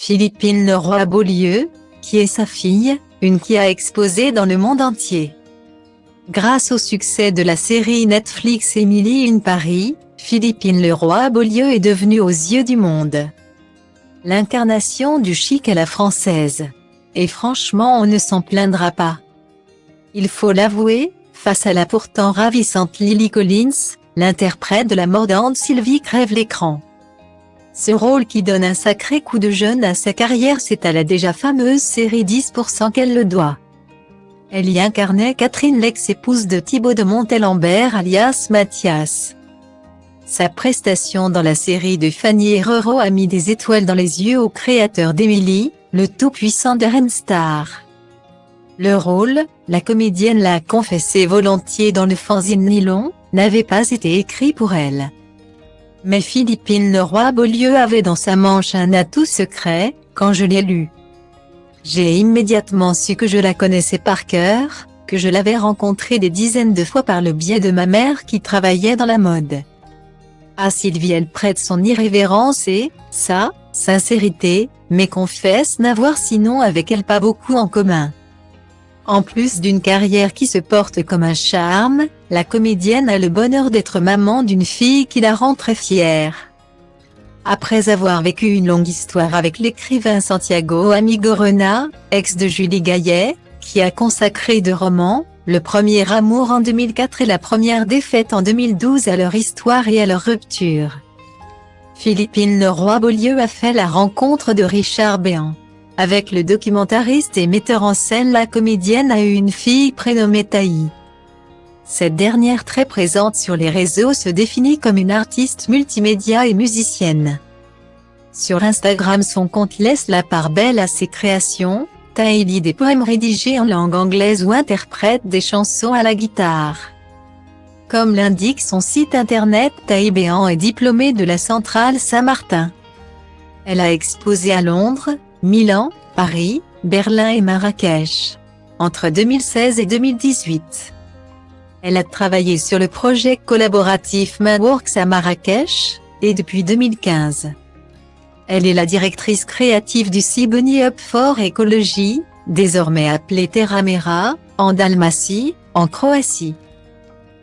Philippine Leroy-Beaulieu, qui est sa fille, une qui a exposé dans le monde entier. Grâce au succès de la série Netflix Emily in Paris, Philippine Leroy-Beaulieu est devenue aux yeux du monde l'incarnation du chic à la française. Et franchement, on ne s'en plaindra pas. Il faut l'avouer, face à la pourtant ravissante Lily Collins, l'interprète de la mordante Sylvie crève l'écran. Ce rôle qui donne un sacré coup de jeune à sa carrière, c'est à la déjà fameuse série 10% qu'elle le doit. Elle y incarnait Catherine, l'ex-épouse de Thibaut de Montalembert alias Mathias. Sa prestation dans la série de Fanny Herrero a mis des étoiles dans les yeux au créateur d'Emily, le tout-puissant Darren Star. Le rôle, la comédienne l'a confessé volontiers dans le fanzine Nylon, n'avait pas été écrit pour elle. Mais Philippine Leroy-Beaulieu avait dans sa manche un atout secret. Quand je l'ai lu, j'ai immédiatement su que je la connaissais par cœur, que je l'avais rencontrée des dizaines de fois par le biais de ma mère qui travaillait dans la mode. À Sylvie, elle prête son irrévérence et sa sincérité, mais confesse n'avoir sinon avec elle pas beaucoup en commun. En plus d'une carrière qui se porte comme un charme, la comédienne a le bonheur d'être maman d'une fille qui la rend très fière. Après avoir vécu une longue histoire avec l'écrivain Santiago Amigorena, ex de Julie Gaillet, qui a consacré 2 romans, Le premier amour en 2004 et La première défaite en 2012 à leur histoire et à leur rupture, Philippine Leroy-Beaulieu a fait la rencontre de Richard Béhan. Avec le documentariste et metteur en scène, la comédienne a eu une fille prénommée Taï. Cette dernière, très présente sur les réseaux, se définit comme une artiste multimédia et musicienne. Sur Instagram, son compte laisse la part belle à ses créations. Taï lit des poèmes rédigés en langue anglaise ou interprète des chansons à la guitare. Comme l'indique son site internet, Taï Béhan est diplômée de la Centrale Saint-Martin. Elle a exposé à Londres, Milan, Paris, Berlin et Marrakech entre 2016 et 2018. Elle a travaillé sur le projet collaboratif Mindworks à Marrakech, et depuis 2015. Elle est la directrice créative du Siboney Hub for Ecology, désormais appelé Terra Mera, en Dalmatie, en Croatie.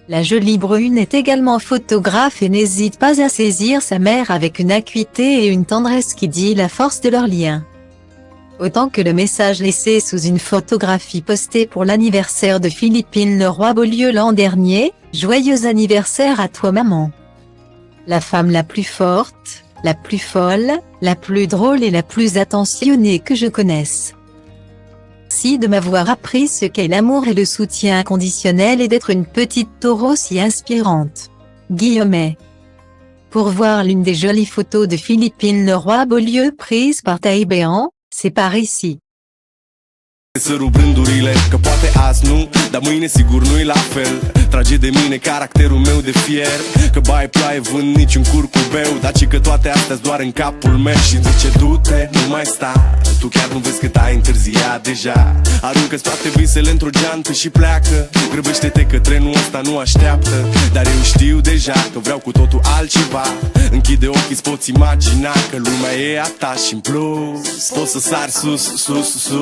La jolie brune est également photographe et n'hésite pas à saisir sa mère avec une acuité et une tendresse qui dit la force de leur lien. Autant que le message laissé sous une photographie postée pour l'anniversaire de Philippine Leroy-Beaulieu l'an dernier, « Joyeux anniversaire à toi maman. La femme la plus forte, la plus folle, la plus drôle et la plus attentionnée que je connaisse. Merci de m'avoir appris ce qu'est l'amour et le soutien inconditionnel et d'être une petite taureau si inspirante. » Guillemets. Pour voir l'une des jolies photos de Philippine Leroy-Beaulieu prises par Taï Béhan, c'est par ici. Sărut rândurile, că poate azi nu, dar mâine sigur nu-i la fel. Trage de mine caracterul meu de fier, că baie ploaie vând niciun curcubeu, dar ci că toate astea doar în capul meu. Și zice du-te, nu mai sta, tu chiar nu vezi cât ai întârziat deja. Aruncă-ți toate visele într-o geantă și pleacă, grăbește-te că trenul ăsta nu așteaptă. Dar eu știu deja că vreau cu totul altceva. Închide ochii, îți poți imagina că lumea e a ta și în plus poți să sari sus, sus, sus.